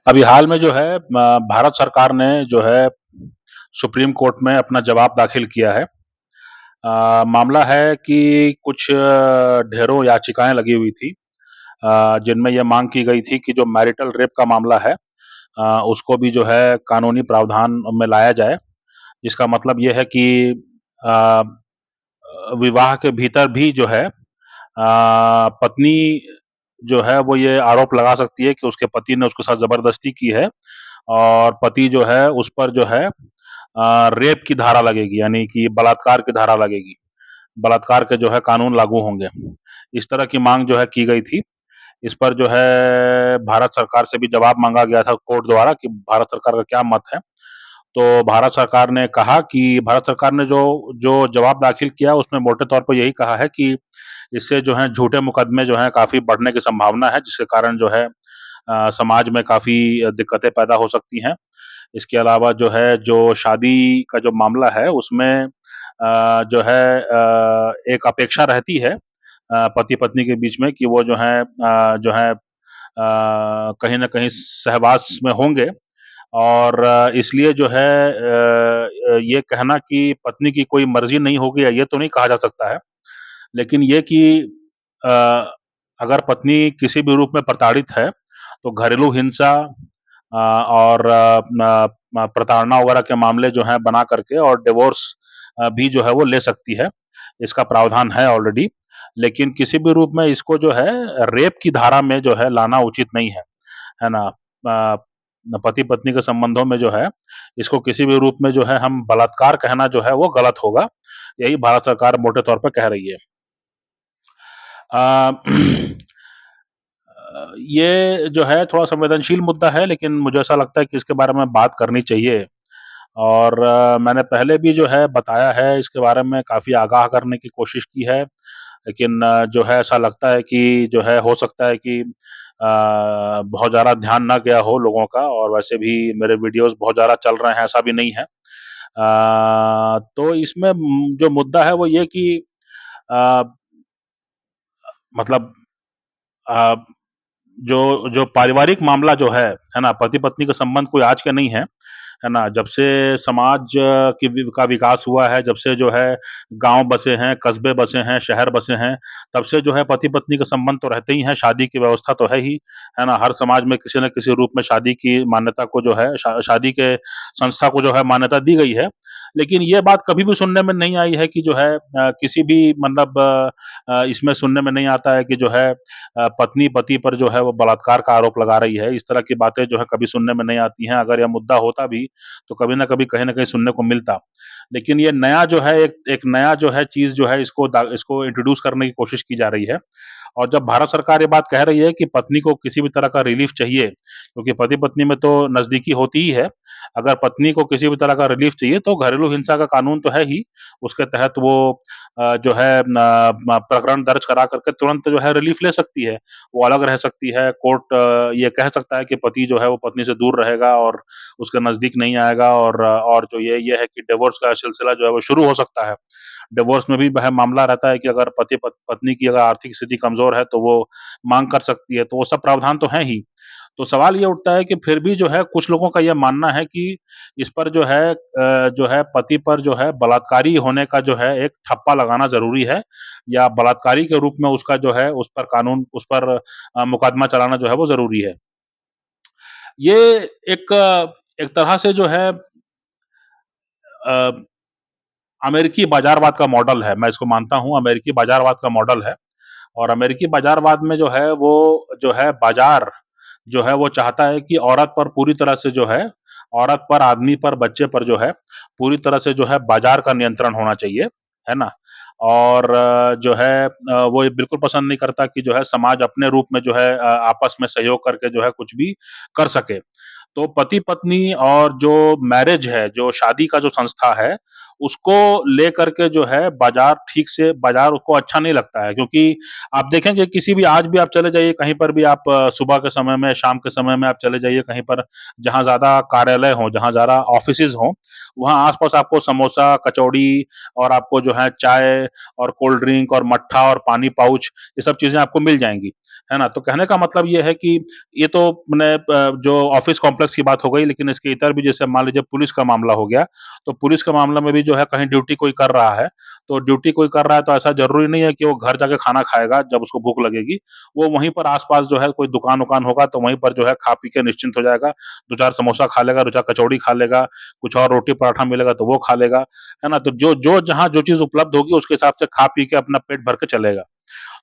अभी हाल में जो है भारत सरकार ने जो है सुप्रीम कोर्ट में अपना जवाब दाखिल किया है। मामला है कि कुछ ढेरों याचिकाएं लगी हुई थी, जिनमें यह मांग की गई थी कि जो मैरिटल रेप का मामला है, उसको भी जो है कानूनी प्रावधान में लाया जाए। इसका मतलब ये है कि अ, विवाह के भीतर भी जो है पत्नी जो है वो ये आरोप लगा सकती है कि उसके पति ने उसके साथ ज़बरदस्ती की है, और पति जो है उस पर जो है रेप की धारा लगेगी, यानी कि बलात्कार की धारा लगेगी। बलात्कार के जो है कानून लागू होंगे। इस तरह की मांग जो है की गई थी। इस पर जो है भारत सरकार से भी जवाब मांगा गया था कोर्ट द्वारा कि भारत सरकार का क्या मत है। तो भारत सरकार ने कहा कि भारत सरकार ने जो जो जवाब दाखिल किया उसमें मोटे तौर पर यही कहा है कि इससे जो है झूठे मुकदमे जो हैं काफ़ी बढ़ने की संभावना है, जिसके कारण जो है समाज में काफ़ी दिक्कतें पैदा हो सकती हैं। इसके अलावा जो है जो शादी का जो मामला है उसमें जो है एक अपेक्षा रहती है पति-पत्नी के बीच में कि वो जो है कहीं न कहीं सहवास में होंगे, और इसलिए जो है ये कहना कि पत्नी की कोई मर्ज़ी नहीं होगी, या ये तो नहीं कहा जा सकता है। लेकिन ये कि अ, अगर पत्नी किसी भी रूप में प्रताड़ित है, तो घरेलू हिंसा और प्रताड़ना वगैरह के मामले जो हैं बना करके और डिवोर्स भी जो है वो ले सकती है। इसका प्रावधान है ऑलरेडी, लेकिन किसी भी रूप में इसको जो है रेप की धारा में जो है लाना उचित नहीं है ना? पति-पत्नी के संबंधों में जो है, इसको किसी भी रूप में जो है हम बलात्कार कहना जो है वो गलत होगा। यही भारत सरकार मोटे तौर पे कह रही है। अ, ये जो है थोड़ा संवेदनशील मुद्दा है, लेकिन मुझे ऐसा लगता है कि इसके बारे में बात करनी चाहिए, और मैंने पहले भी जो है बताया है, इसके बारे में काफ़ी आगाह करने की कोशिश की है, लेकिन जो है ऐसा लगता है कि जो है हो सकता है कि बहुत ज़्यादा ध्यान ना गया हो लोगों का, और वैसे भी मेरे वीडियोज़ बहुत ज़्यादा चल रहे हैं, ऐसा भी नहीं है। तो इसमें जो मुद्दा है वो ये कि अ, मतलब अ, जो जो पारिवारिक मामला जो है ना? पति-पत्नी का संबंध कोई आज के नहीं है ना? जब से समाज का विकास हुआ है, जब से जो है गाँव बसे हैं, कस्बे बसे हैं, शहर बसे हैं, तब से जो है पति-पत्नी के संबंध तो रहते ही हैं, शादी की व्यवस्था तो है ही, है ना? हर समाज में किसी न किसी रूप में शादी की मान्यता को जो है शादी के संस्था को जो है मान्यता दी गई है। लेकिन ये बात कभी भी सुनने में नहीं आई है कि जो है किसी भी मतलब इसमें सुनने में नहीं आता है कि जो है पत्नी पति पर जो है वो बलात्कार का आरोप लगा रही है। इस तरह की बातें जो है कभी सुनने में नहीं आती हैं। अगर यह मुद्दा होता भी, तो कभी न कभी कहीं न कहीं सुनने को मिलता। लेकिन ये नया जो है एक एक नया जो है चीज़ जो है इसको इंट्रोड्यूस करने की कोशिश की जा रही है। और जब भारत सरकार ये बात कह रही है कि पत्नी को किसी भी तरह का रिलीफ़ चाहिए, क्योंकि पति-पत्नी में तो नज़दीकी होती ही है। अगर पत्नी को किसी भी तरह का रिलीफ़ चाहिए तो घरेलू हिंसा का कानून तो है ही, उसके तहत वो जो है प्रकरण दर्ज करा करके तुरंत जो है रिलीफ़ ले सकती है। वो अलग रह सकती है, कोर्ट ये कह सकता है कि पति जो है वो पत्नी से दूर रहेगा और उसके नज़दीक नहीं आएगा, और जो ये है कि डिवोर्स का सिलसिला जो है वो शुरू हो सकता है। डिवोर्स में भी वह मामला रहता है कि अगर पत्नी की अगर आर्थिक स्थिति कमज़ोर है तो वो माँग कर सकती है, तो वो सब प्रावधान तो हैं ही। तो सवाल ये उठता है कि फिर भी जो है कुछ लोगों का ये मानना है कि इस पर जो है पति पर जो है बलात्कारी होने का जो है एक ठप्पा लगाना ज़रूरी है, या बलात्कारी के रूप में उसका जो है उस पर मुकदमा चलाना जो है वो ज़रूरी है। ये एक एक तरह से जो है अ, अमेरिकी बाज़ारवाद का मॉडल है, मैं इसको मानता हूँ अमेरिकी बाज़ारवाद का मॉडल है। और अमेरिकी बाज़ारवाद में जो है वो जो है बाज़ार जो है वो चाहता है कि औरत पर पूरी तरह से जो है औरत पर, आदमी पर, बच्चे पर जो है पूरी तरह से जो है बाज़ार का नियंत्रण होना चाहिए, है ना? और जो है वो ये बिल्कुल पसंद नहीं करता कि जो है समाज अपने रूप में जो है आपस में सहयोग करके जो है कुछ भी कर सके। तो पति-पत्नी और जो मैरिज है, जो शादी का जो संस्था है, उसको लेकर के जो है बाज़ार उसको अच्छा नहीं लगता है, क्योंकि आप देखेंगे किसी भी आज भी आप चले जाइए कहीं पर भी आप सुबह के समय में, शाम के समय में आप चले जाइए कहीं पर जहाँ ज़्यादा कार्यालय हों, जहाँ ज़्यादा ऑफ़िसेज़ हों, वहाँ आस-पास आपको समोसा, कचौड़ी और आपको जो है चाय और कोल्ड ड्रिंक और मट्ठा और पानी पाउच, ये सब चीज़ें आपको मिल जाएँगी, है ना? तो कहने का मतलब ये है कि ये तो मने जो ऑफ़िस कॉम्प्लेक्स की बात हो गई, लेकिन इसके इतर भी जैसे मान लीजिए पुलिस का मामला हो गया, तो पुलिस के मामले में भी जो है कहीं ड्यूटी कोई कर रहा है, तो ड्यूटी कोई कर रहा है तो ऐसा ज़रूरी नहीं है कि वो घर जाके खाना खाएगा जब उसको भूख लगेगी। वो वहीं पर आस-पास जो है कोई दुकान-वुकान होगा तो वहीं पर जो है खा पी के निश्चिंत हो जाएगा। 2-4 समोसा खा लेगा, 2-4 कचौड़ी खा लेगा, कुछ और रोटी-पराठा मिलेगा तो वो खा लेगा, है ना? तो जो जहाँ जो चीज़ उपलब्ध होगी उसके हिसाब से खा पी के अपना पेट भर के चलेगा।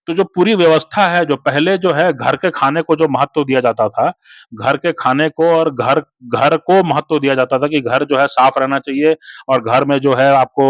तो जो पूरी व्यवस्था है, जो पहले जो है घर के खाने को जो महत्व दिया जाता था, घर के खाने को और घर घर को महत्व दिया जाता था कि घर जो है साफ रहना चाहिए और घर में जो है आपको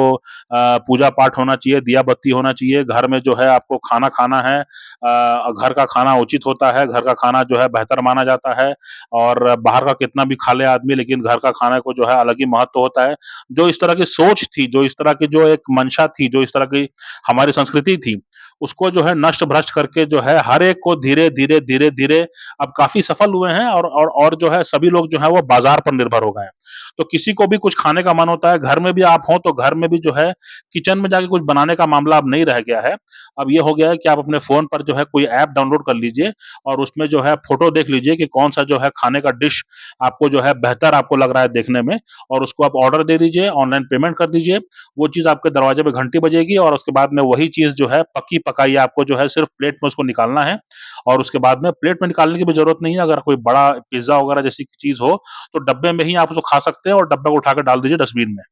पूजा-पाठ होना चाहिए, दिया-बत्ती होना चाहिए, घर में जो है आपको खाना खाना है घर का खाना उचित होता है, घर का खाना जो है बेहतर माना जाता है और बाहर का कितना भी खा ले आदमी लेकिन घर का खाने को जो है अलग ही महत्व होता है। जो इस तरह की सोच थी, जो इस तरह की जो एक मंशा थी, जो इस तरह की हमारी संस्कृति थी, उसको जो है नष्ट-भ्रष्ट करके जो है हर एक को धीरे-धीरे, धीरे-धीरे अब काफ़ी सफल हुए हैं और जो है सभी लोग जो हैं वो बाज़ार पर निर्भर हो गए हैं। तो किसी को भी कुछ खाने का मन होता है, घर में भी आप हों तो घर में भी जो है किचन में जाके कुछ बनाने का मामला अब नहीं रह गया है। अब ये हो गया है कि आप अपने फ़ोन पर जो है कोई ऐप डाउनलोड कर लीजिए और उसमें जो है फ़ोटो देख लीजिए कि कौन-सा जो है खाने का डिश आपको जो है बेहतर आपको लग रहा है देखने में और उसको आप ऑर्डर दे दीजिए, ऑनलाइन पेमेंट कर दीजिए। वो चीज़ आपके दरवाजे पे घंटी बजेगी और उसके बाद में वही चीज़ जो है पकी-पकाई आपको जो है सिर्फ़ प्लेट में उसको निकालना है और उसके बाद में प्लेट में निकालने की भी ज़रूरत नहीं है। अगर कोई बड़ा पिज़्ज़ा वगैरह जैसी चीज़ हो, तो डब्बे में ही आप उसको खा सकते हैं और डब्बे को उठा के डाल दीजिए डस्टबिन में,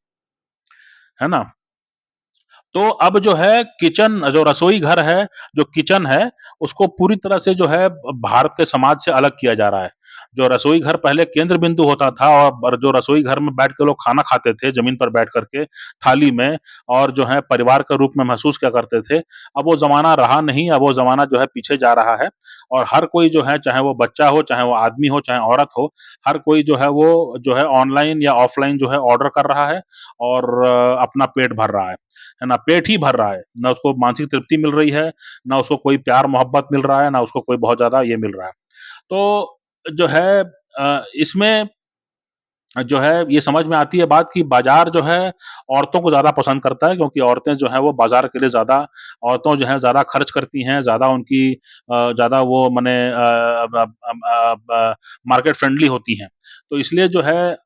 है ना? तो अब जो है किचन जो रसोई घर है, जो किचन है, उसको पूरी तरह से जो है भारत के समाज से अलग किया जा रहा है। जो रसोई घर पहले केंद्र बिंदु होता था और जो रसोई घर में बैठ के लोग खाना खाते थे, ज़मीन पर बैठ कर के, थाली में और जो है परिवार के रूप में महसूस किया करते थे, अब वो ज़माना रहा नहीं, अब वो ज़माना जो है पीछे जा रहा है और हर कोई जो है, चाहे वो बच्चा हो, चाहे वो आदमी हो, चाहे औरत हो, हर कोई जो है वो जो है ऑनलाइन या ऑफ़लाइन जो है ऑर्डर कर रहा है और अपना पेट भर रहा है ना? पेट ही भर रहा है, ना उसको मानसिक तृप्ति मिल रही है, ना उसको कोई प्यार-मोहब्बत मिल रहा है, ना उसको कोई बहुत ज़्यादा ये मिल रहा है। तो जो है इसमें जो है ये समझ में आती है बात कि बाज़ार जो है औरतों को ज़्यादा पसंद करता है क्योंकि औरतें जो हैं वो बाज़ार के लिए ज़्यादा औरतें जो हैं ज़्यादा खर्च करती हैं, ज़्यादा उनकी ज़्यादा वो मने मार्केट फ्रेंडली होती हैं। तो इसलिए जो है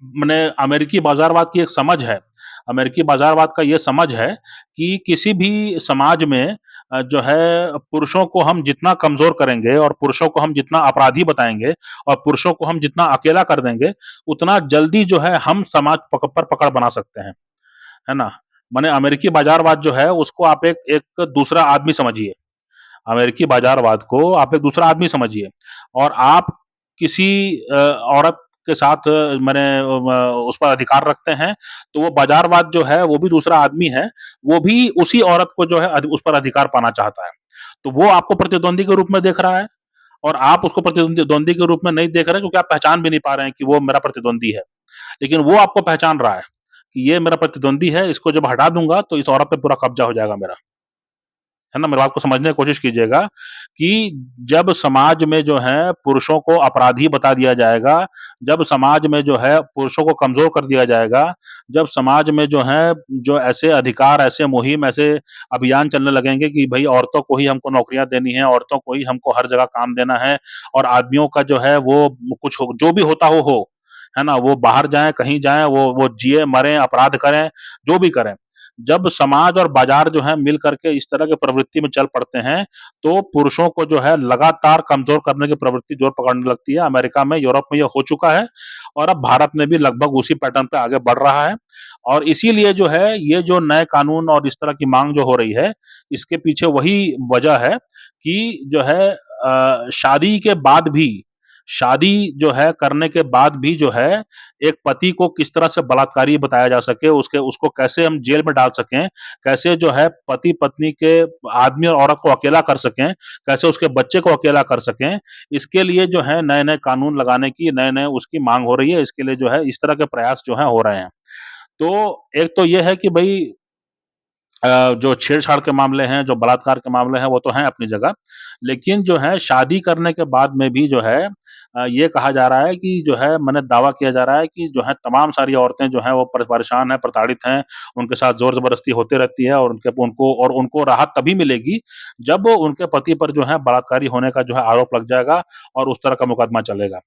मने अमेरिकी बाज़ारवाद की एक समझ है। अमेरिकी बाज़ारवाद का ये समझ है कि किसी भी समाज में जो है पुरुषों को हम जितना कमज़ोर करेंगे और पुरुषों को हम जितना अपराधी बताएँगे और पुरुषों को हम जितना अकेला कर देंगे, उतना जल्दी जो है हम समाज पर पकड़ बना सकते हैं। है ना? माने अमेरिकी बाज़ारवाद जो है उसको आप एक एक दूसरा आदमी समझिए। अमेरिकी बाज़ारवाद को आप एक दूसरा आदमी समझिए और आप किसी औरत के साथ माने उस पर अधिकार रखते हैं, तो वो बाज़ारवाद जो है वो भी दूसरा आदमी है, वो भी उसी औरत को जो है उस पर अधिकार पाना चाहता है। तो वो आपको प्रतिद्वंदी के रूप में देख रहा है और आप उसको द्वंदी के रूप में नहीं देख रहे क्योंकि आप पहचान भी नहीं पा रहे हैं कि वो मेरा प्रतिद्वंदी है। लेकिन वो आपको पहचान रहा है, कि ये मेरा प्रतिद्वंदी है, इसको जब हटा दूँगा तो इस औरत पे पूरा कब्ज़ा हो जाएगा मेरा। है ना? मेरी बात को समझने की कोशिश कीजिएगा कि जब समाज में जो है पुरुषों को अपराधी बता दिया जाएगा, जब समाज में जो है पुरुषों को कमज़ोर कर दिया जाएगा, जब समाज में जो है जो ऐसे अधिकार, ऐसे मुहिम, ऐसे अभियान चलने लगेंगे कि भई औरतों को ही हमको नौकरियाँ देनी है, औरतों को ही हमको हर जगह काम देना है और आदमियों का जो है वो कुछ हो जो भी होता हो, है ना? वो बाहर जाएँ, कहीं जाएँ, वो जिए, मरें, अपराध करें, जो भी करें। जब समाज और बाज़ार जो है मिल कर के इस तरह की प्रवृत्ति में चल पड़ते हैं, तो पुरुषों को जो है लगातार कमज़ोर करने की प्रवृत्ति ज़ोर पकड़ने लगती है। अमेरिका में, यूरोप में ये हो चुका है और अब भारत में भी लगभग उसी पैटर्न पे आगे बढ़ रहा है और इसीलिए जो है, ये जो नए कानून और इस तरह की माँग जो हो रही है, इसके पीछे वही वजह है कि जो है शादी के बाद भी शादी जो है करने के बाद भी जो है, एक पति को किस तरह से बलात्कारी बताया जा सके, उसको कैसे हम जेल में डाल सकें, कैसे जो है पति-पत्नी के आदमी और औरत को अकेला कर सकें, कैसे उसके बच्चे को अकेला कर सकें, इसके लिए जो है नए-नए कानून लगाने की, नए-नए उसकी माँग हो रही है, इसके लिए जो है इस तरह के प्रयास जो हैं हो रहे हैं। तो एक तो ये है कि भई जो छेड़-छाड़ के मामले हैं, जो बलात्कार के मामले हैं, वो तो हैं अपनी जगह। लेकिन जो है शादी करने के बाद में भी जो है ये कहा जा रहा है कि जो है माने दावा किया जा रहा है कि जो है तमाम सारी औरतें जो हैं वो परेशान हैं, प्रताड़ित हैं, उनके साथ ज़ोर-ज़बरदस्ती होती रहती है और उनको राहत तभी मिलेगी जब उनके पति पर जो है बलात्कारी होने का जो है आरोप लग जाएगा और उस तरह का मुकदमा चलेगा।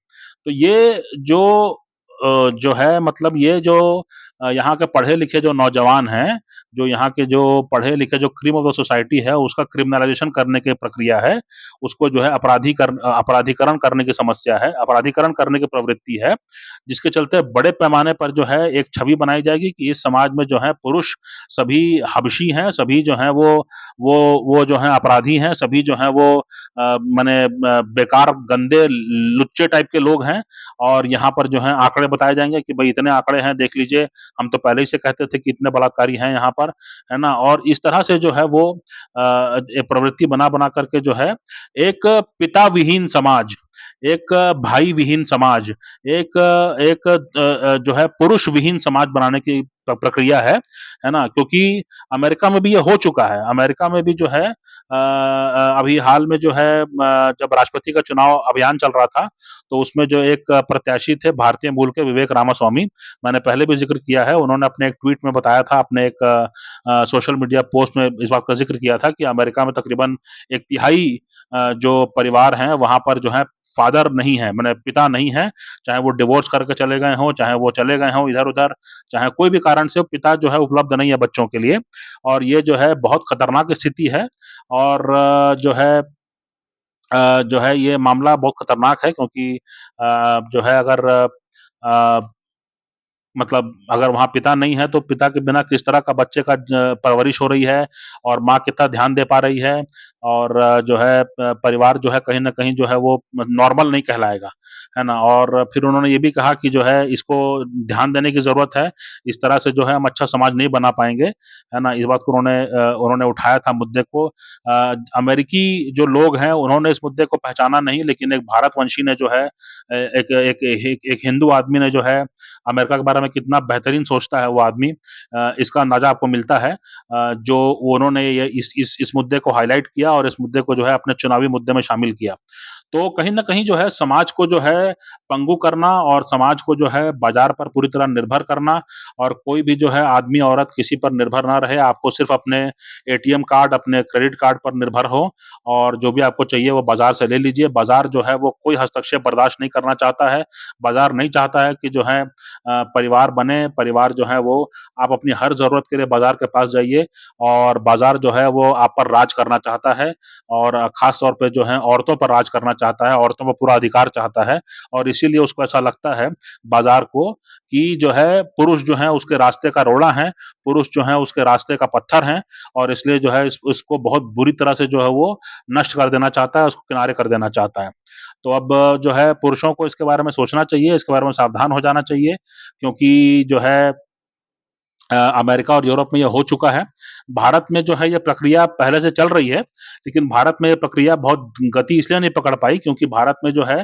तो ये जो है मतलब ये जो यहाँ के पढ़े-लिखे जो नौजवान हैं, जो यहाँ के जो पढ़े-लिखे जो क्रीम ऑफ द सोसाइटी है, उसका क्रिमिनलाइज़ेशन करने की प्रक्रिया है, उसको जो है अपराधीकरण करने की समस्या है, अपराधीकरण करने की प्रवृत्ति है, जिसके चलते बड़े पैमाने पर जो है एक छवि बनाई जाएगी कि इस समाज में जो है पुरुष सभी हबशी हैं, सभी जो हैं वो वो जो हैं अपराधी हैं, सभी जो हैं वो माने बेकार, गंदे, लुच्चे टाइप के लोग हैं और यहाँ पर जो है आंकड़े बताए जाएँगे कि भई इतने आंकड़े हैं, देख लीजिए, हम तो पहले ही से कहते थे कि इतने बलात्कारी हैं यहाँ पर, है ना? और इस तरह से जो है वो एक प्रवृत्ति बना-बना करके जो है एक पिता विहीन समाज, एक भाई विहीन समाज, एक एक जो है पुरुष विहीन समाज बनाने की प्रक्रिया है ना? क्योंकि अमेरिका में भी ये हो चुका है। अमेरिका में भी जो है अभी हाल में जो है जब राष्ट्रपति का चुनाव अभियान चल रहा था, तो उसमें जो एक प्रत्याशी थे भारतीय मूल के विवेक रामास्वामी, मैंने पहले भी ज़िक्र किया है, उन्होंने अपने एक ट्वीट में बताया था, अपने एक सोशल मीडिया पोस्ट में इस बात का ज़िक्र किया था कि अमेरिका में तकरीबन 1/3 जो परिवार हैं, वहाँ पर जो है फादर नहीं है, माने पिता नहीं है, चाहे वो डिवोर्स करके चले गए हों, चाहे वो चले गए हों इधर-उधर, चाहे कोई भी कारण से पिता जो है उपलब्ध नहीं है बच्चों के लिए और ये जो है बहुत खतरनाक स्थिति है और जो है ये मामला बहुत खतरनाक है क्योंकि जो है अगर अ, मतलब अगर वहाँ पिता नहीं है, तो पिता के बिना किस तरह का बच्चे का परवरिश हो रही है और माँ कितना ध्यान दे पा रही है और जो है परिवार जो है कहीं न कहीं जो है वो नॉर्मल नहीं कहलाएगा, है ना? और फिर उन्होंने ये भी कहा कि जो है इसको ध्यान देने की ज़रूरत है, इस तरह से जो है हम अच्छा समाज नहीं बना पाएँगे, है ना? इस बात को उन्होंने उठाया था मुद्दे को। अमेरिकी जो लोग हैं, उन्होंने इस मुद्दे को पहचाना नहीं, लेकिन एक भारतवंशी ने जो है एक एक एक एक हिंदू आदमी ने जो है अमेरिका के बारे में कितना बेहतरीन सोचता है वो आदमी इसका अंदाज़ा आपको मिलता है। जो उन्होंने ये इस मुद्दे को हाइलाइट किया और इस मुद्दे को जो है अपने चुनावी मुद्दे में शामिल किया। तो कहीं न कहीं जो है समाज को जो है पंगु करना और समाज को जो है बाज़ार पर पूरी तरह निर्भर करना और कोई भी जो है आदमी-औरत किसी पर निर्भर ना रहे, आपको सिर्फ़ अपने एटीएम कार्ड, अपने क्रेडिट कार्ड पर निर्भर हो और जो भी आपको चाहिए वो बाज़ार से ले लीजिए। बाज़ार जो है वो कोई हस्तक्षेप बर्दाश्त नहीं करना चाहता है। बाज़ार नहीं चाहता है कि जो है परिवार बने, परिवार जो है वो आप अपनी हर ज़रूरत के लिए बाज़ार के पास जाइए और बाज़ार जो है वो आप पर राज करना चाहता है और ख़ास तौर पे जो है औरतों पर राज करना चाहता है, औरतों पे पूरा अधिकार चाहता है और इसीलिए उसको ऐसा लगता है बाज़ार को कि जो है पुरुष जो हैं उसके रास्ते का रोड़ा हैं, पुरुष जो हैं उसके रास्ते का पत्थर हैं और इसलिए जो है इसको बहुत बुरी तरह से जो है वो नष्ट कर देना चाहता है, उसको किनारे कर देना चाहता है। तो अब जो है पुरुषों को इसके बारे में सोचना चाहिए, इसके बारे में सावधान हो जाना चाहिए क्योंकि जो है अमेरिका और यूरोप में ये हो चुका है। भारत में जो है ये प्रक्रिया पहले से चल रही है, लेकिन भारत में ये प्रक्रिया बहुत गति इसलिए नहीं पकड़ पाई क्योंकि भारत में जो है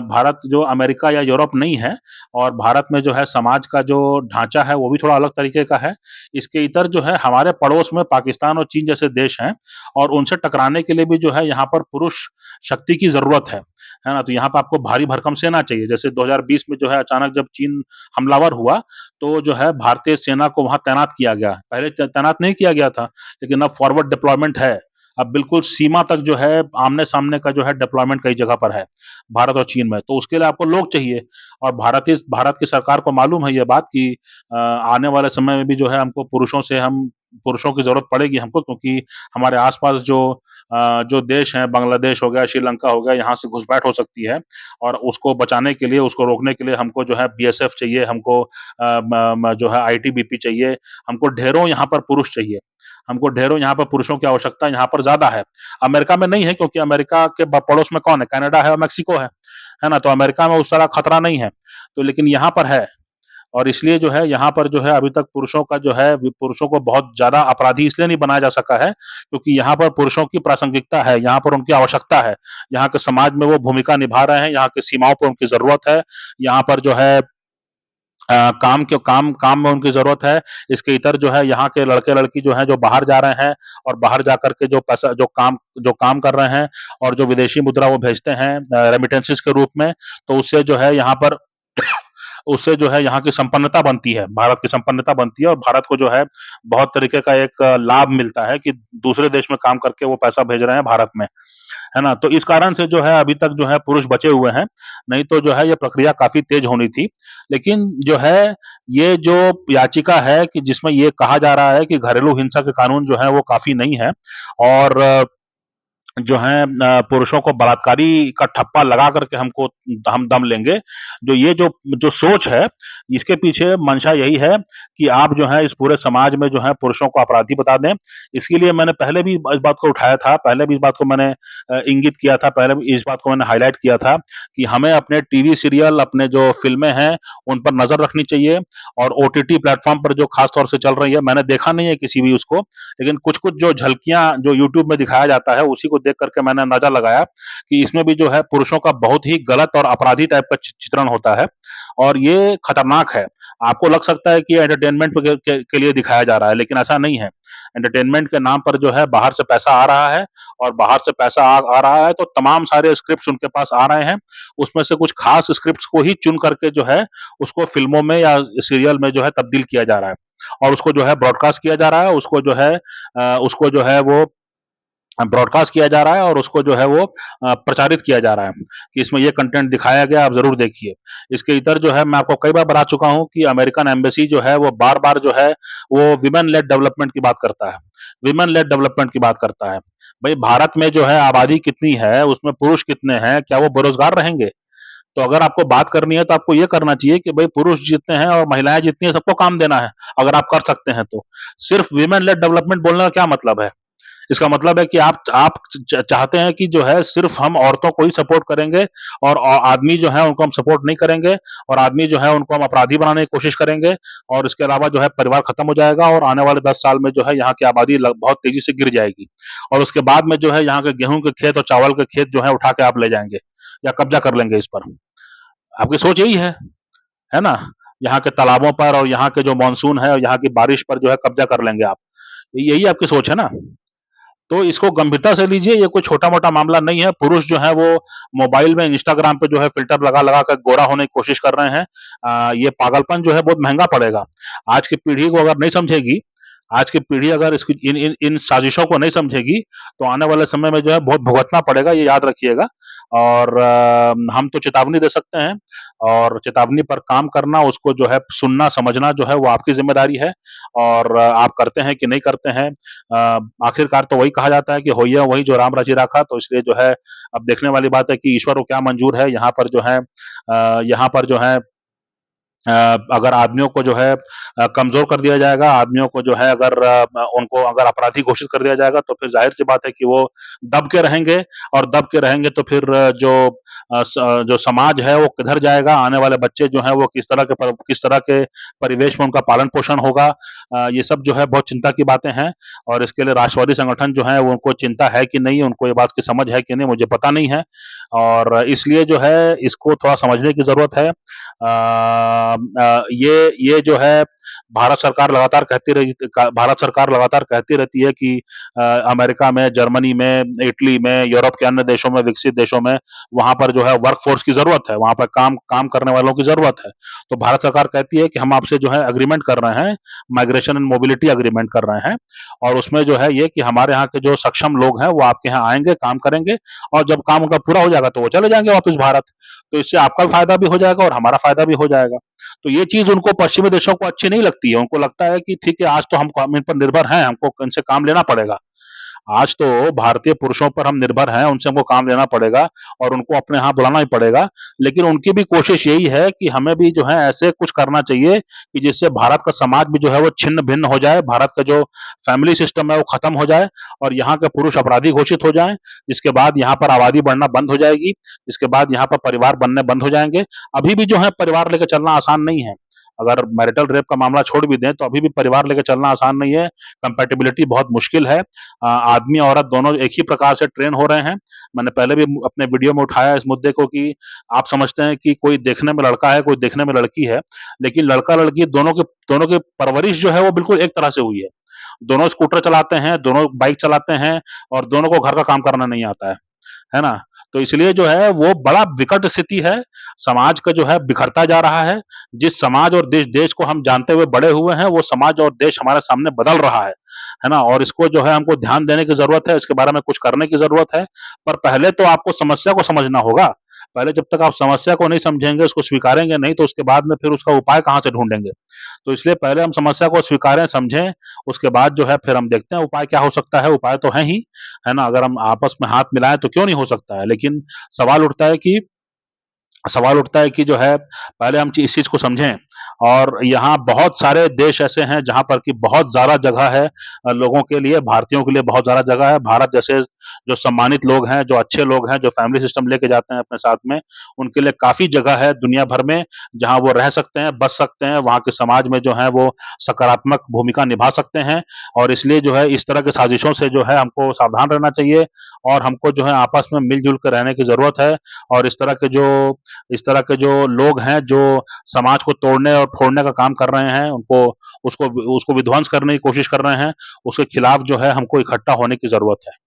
भारत जो अमेरिका या यूरोप नहीं है और भारत में जो है समाज का जो ढाँचा है वो भी थोड़ा अलग तरीके का है। इसके इतर जो है हमारे पड़ोस में पाकिस्तान और चीन जैसे देश हैं और उनसे टकराने के लिए भी जो है यहाँ पर पुरुष शक्ति की ज़रूरत है ना? तो यहाँ पे आपको भारी भरकम सेना चाहिए। जैसे 2020 में जो है अचानक जब चीन हमलावर हुआ तो जो है भारतीय सेना को वहाँ तैनात किया गया। पहले तैनात नहीं किया गया था, लेकिन अब फॉरवर्ड डिप्लॉयमेंट है। अब बिल्कुल सीमा तक जो है आमने-सामने का जो है डिप्लॉयमेंट कई जगह पर है, भारत और चीन में। तो उसके लिए आपको लोग चाहिए और भारत की सरकार को मालूम है ये बात कि आने वाले समय में भी जो है हमको पुरुषों की ज़रूरत पड़ेगी हमको क्योंकि हमारे आस-पास जो देश हैं, बांग्लादेश हो गया, श्रीलंका हो गया, यहाँ से घुसपैठ हो सकती है और उसको बचाने के लिए, उसको रोकने के लिए हमको जो है बीएसएफ चाहिए, हमको जो है आईटीबीपी चाहिए, हमको ढेरों यहाँ पर पुरुष चाहिए। हमको ढेरों यहाँ पर पुरुषों की आवश्यकता यहाँ पर ज़्यादा है। अमेरिका में नहीं है क्योंकि अमेरिका के पड़ोस में कौन है? कनाडा है और मेक्सिको है ना? तो अमेरिका में उस तरह खतरा नहीं है। तो लेकिन यहाँ पर है और इसलिए जो है यहाँ पर जो है अभी तक पुरुषों को बहुत ज़्यादा अपराधी इसलिए नहीं बनाया जा सका है क्योंकि यहाँ पर पुरुषों की प्रासंगिकता है, यहाँ पर उनकी आवश्यकता है। यहाँ के समाज में वो भूमिका निभा रहे हैं, यहाँ की सीमाओं पे उनकी ज़रूरत है। यहाँ पर जो है काम में उनकी ज़रूरत है। इसके इतर जो है यहाँ के लड़के-लड़की जो हैं जो बाहर जा रहे हैं और बाहर जाकर के जो काम कर रहे हैं और जो विदेशी मुद्रा वो भेजते हैं रेमिटेंसेस के रूप में, तो उससे जो है यहाँ पर उससे जो है यहाँ की संपन्नता बनती है, भारत की संपन्नता बनती है और भारत को जो है बहुत तरीके का एक लाभ मिलता है कि दूसरे देश में काम करके वो पैसा भेज रहे हैं भारत में, है ना? तो इस कारण से जो है अभी तक जो है पुरुष बचे हुए हैं, नहीं तो जो है ये प्रक्रिया काफ़ी तेज़ होनी थी। लेकिन जो है ये जो याचिका है कि जिसमें ये कहा जा रहा है कि घरेलू हिंसा के कानून जो हैं वो काफ़ी नहीं है और जो हैं पुरुषों को बलात्कारी का ठप्पा लगा करके हम दम लेंगे। जो जो सोच है, इसके पीछे मंशा यही है कि आप जो है इस पूरे समाज में जो है पुरुषों को अपराधी बता दें। इसके लिए मैंने पहले भी इस बात को उठाया था, पहले भी इस बात को मैंने इंगित किया था, पहले भी इस बात को मैंने हाइलाइट किया था कि हमें अपने टीवी सीरियल, अपने जो फ़िल्में हैं, उन पर नज़र रखनी चाहिए और ओटीटी प्लेटफ़ॉर्म पर जो ख़ास तौर से चल रही है, मैंने देखा नहीं है किसी भी उसको, लेकिन कुछ-कुछ जो झलकियाँ जो यूट्यूब में दिखाया जाता है, उसी को देख कर के मैंने अंदाज़ा लगाया कि इसमें भी जो है पुरुषों का बहुत ही गलत और अपराधी टाइप का चित्रण होता है और ये खतरनाक है। आपको लग सकता है कि एंटरटेनमेंट के लिए दिखाया जा रहा है, लेकिन ऐसा नहीं है। एंटरटेनमेंट के नाम पर जो है बाहर से पैसा आ रहा है और बाहर से पैसा आ रहा है तो तमाम सारे स्क्रिप्ट्स उनके पास आ रहे हैं। उसमें से कुछ खास स्क्रिप्ट्स को ही चुन करके जो है उसको फ़िल्मों में या सीरियल में जो है तब्दील किया जा रहा है और उसको जो है ब्रॉडकास्ट किया जा रहा है, उसको जो है वो ब्रॉडकास्ट किया जा रहा है और उसको जो है वो प्रचारित किया जा रहा है कि इसमें ये कंटेंट दिखाया गया, आप ज़रूर देखिए। इसके इतर जो है मैं आपको कई बार बता चुका हूँ कि अमेरिकन एम्बेसी जो है वो बार-बार जो है वो वुमेन लेड डेवलपमेंट की बात करता है। वुमेन लेड डेवलपमेंट की बात करता है। भई भारत में जो है आबादी कितनी है, उसमें पुरुष कितने हैं, क्या वो बेरोज़गार रहेंगे? तो अगर आपको बात करनी है तो आपको ये करना चाहिए कि भई पुरुष जितने हैं और महिलाएँ जितनी हैं सबको काम देना है, अगर आप कर सकते हैं तो। सिर्फ़ वुमेन लेड डेवलपमेंट बोलने का क्या मतलब है? इसका मतलब है कि आप चाहते हैं कि जो है सिर्फ हम औरतों को ही सपोर्ट करेंगे और आदमी जो है उनको हम सपोर्ट नहीं करेंगे और आदमी जो है उनको हम अपराधी बनाने की कोशिश करेंगे और इसके अलावा जो है परिवार खत्म हो जाएगा और आने वाले 10 साल में जो है यहाँ की आबादी बहुत तेजी से गिर जाएगी और उसके बाद में जो है यहाँ के गेहूं के खेत और चावल के खेत जो है उठा के आप ले जाएंगे या कब्जा कर लेंगे इस पर। आपकी सोच यही है ना? यहाँ के तालाबों पर और यहाँ के जो मानसून है और यहाँ की बारिश पर जो है कब्जा कर लेंगे आप। यही आपकी सोच है ना? तो इसको गंभीरता से लीजिए, ये कोई छोटा-मोटा मामला नहीं है। पुरुष जो हैं वो मोबाइल में इंस्टाग्राम पे जो है फ़िल्टर लगा-लगा कर गोरा होने की कोशिश कर रहे हैं। ये पागलपन जो है बहुत महँगा पड़ेगा। आज की पीढ़ी को अगर नहीं समझेगी, आज की पीढ़ी अगर इसकी इन इन इन साज़िशों को नहीं समझेगी, तो आने वाले समय में जो है बहुत भुगतना पड़ेगा, ये याद रखिएगा। और हम तो चेतावनी दे सकते हैं और चेतावनी पर काम करना, उसको जो है सुनना, समझना जो है वो आपकी ज़िम्मेदारी है और आप करते हैं कि नहीं करते हैं। आखिरकार तो वही कहा जाता है कि होइए वही जो राम रचि राखा, तो इसलिए जो है अब देखने वाली बात है कि ईश्वर को क्या मंज़ूर है। यहाँ पर जो है अगर आदमियों को जो है कमज़ोर कर दिया जाएगा, आदमियों को जो है उनको अगर अपराधी घोषित कर दिया जाएगा, तो फिर ज़ाहिर-सी बात है कि वो दब के रहेंगे और दब के रहेंगे तो फिर जो समाज है वो किधर जाएगा, आने वाले बच्चे जो हैं वो किस तरह के परिवेश में उनका पालन-पोषण होगा। ये सब जो है बहुत चिंता की बातें हैं और इसके लिए राष्ट्रवादी संगठन जो है वो उनको चिंता है कि नहीं, उनको ये बात की समझ है कि नहीं, मुझे पता नहीं है और इसलिए जो है इसको थोड़ा समझने की ज़रूरत है। ये जो है भारत सरकार लगातार कहती रहती है कि अमेरिका में, जर्मनी में, इटली में, यूरोप के अन्य देशों में, विकसित देशों में, वहाँ पर जो है वर्कफ़ोर्स की ज़रूरत है, वहाँ पर काम काम करने वालों की ज़रूरत है। तो भारत सरकार कहती है कि हम आपसे जो है एग्रीमेंट कर रहे हैं, माइग्रेशन एंड मोबिलिटी एग्रीमेंट कर रहे हैं और उसमें जो है ये कि हमारे यहाँ के जो सक्षम लोग हैं, वो आपके यहाँ आएँगे, काम करेंगे और जब काम उनका पूरा हो जाएगा, तो वो चले जाएँगे वापस भारत। तो इससे आपका फ़ायदा भी हो जाएगा और हमारा फ़ायदा भी हो जाएगा। तो ये चीज़ उनको पश्चिमी देशों को अच्छी नहीं लगती है। उनको लगता है कि ठीक है, आज तो हम इन पर निर्भर हैं, हमको इनसे काम लेना पड़ेगा। आज तो भारतीय पुरुषों पर हम निर्भर हैं, उनसे हमको काम लेना पड़ेगा और उनको अपने यहाँ बुलाना ही पड़ेगा। लेकिन उनकी भी कोशिश यही है कि हमें भी जो है ऐसे कुछ करना चाहिए कि जिससे भारत का समाज भी जो है वो छिन्न-भिन्न हो जाए, भारत का जो फैमिली सिस्टम है वो खत्म हो जाए और यहाँ के पुरुष अपराधी घोषित हो जाएँ, जिसके बाद यहाँ पर आबादी बढ़ना बंद हो जाएगी, जिसके बाद यहाँ पर परिवार बनने बंद हो जाएँगे। अभी भी जो है परिवार लेके चलना आसान नहीं है। अगर मैरिटल रेप का मामला छोड़ भी दें, तो अभी भी परिवार लेके चलना आसान नहीं है, कंपैटिबिलिटी बहुत मुश्किल है। आदमी औरत दोनों एक ही प्रकार से ट्रेन हो रहे हैं। मैंने पहले भी अपने वीडियो में उठाया इस मुद्दे को कि आप समझते हैं कि कोई देखने में लड़का है, कोई देखने में लड़की है, लेकिन लड़का-लड़की दोनों की परवरिश जो है वो बिल्कुल एक तरह से हुई है। दोनों स्कूटर चलाते हैं, दोनों बाइक चलाते हैं और दोनों को घर का काम करना नहीं आता है ना? तो इसलिए जो है वो बड़ा विकट स्थिति है, समाज का जो है बिखरता जा रहा है। जिस समाज और देश को हम जानते हुए बड़े हुए हैं, वो समाज और देश हमारे सामने बदल रहा है ना? और इसको जो है हमको ध्यान देने की ज़रूरत है, इसके बारे में कुछ करने की ज़रूरत है। पर पहले तो आपको समस्या को समझना होगा। पहले जब तक आप समस्या को नहीं समझेंगे, उसको स्वीकारेंगे नहीं, तो उसके बाद में फिर उसका उपाय कहाँ से ढूँढेंगे? तो इसलिए पहले हम समस्या को स्वीकारें, समझें, उसके बाद जो है फिर हम देखते हैं उपाय क्या हो सकता है, उपाय तो है ही, है ना? अगर हम आपस में हाथ मिलाएँ तो क्यों नहीं हो सकता है? लेकिन सवाल उठता है कि सवाल उठता है कि जो है पहले हम इस चीज़ को समझें और यहाँ बहुत सारे देश ऐसे हैं जहाँ पर कि बहुत ज़्यादा जगह है लोगों के लिए, भारतीयों के लिए बहुत ज़्यादा जगह है। भारत जैसे जो सम्मानित लोग हैं, जो अच्छे लोग हैं, जो फैमिली सिस्टम लेके जाते हैं अपने साथ में, उनके लिए काफ़ी जगह है दुनिया भर में जहाँ वो रह सकते हैं, बस सकते हैं, वहाँ के समाज में जो है वो सकारात्मक भूमिका निभा सकते हैं और इसलिए जो है इस तरह की साजिशों से जो है हमको सावधान रहना चाहिए और हमको जो है आपस में मिल-जुल कर रहने की ज़रूरत है और इस तरह के जो लोग हैं, जो समाज को तोड़ने और फोड़ने का काम कर रहे हैं, उसको उसको विध्वंस करने की कोशिश कर रहे हैं, उसके खिलाफ जो है हमको इकट्ठा होने की ज़रूरत है।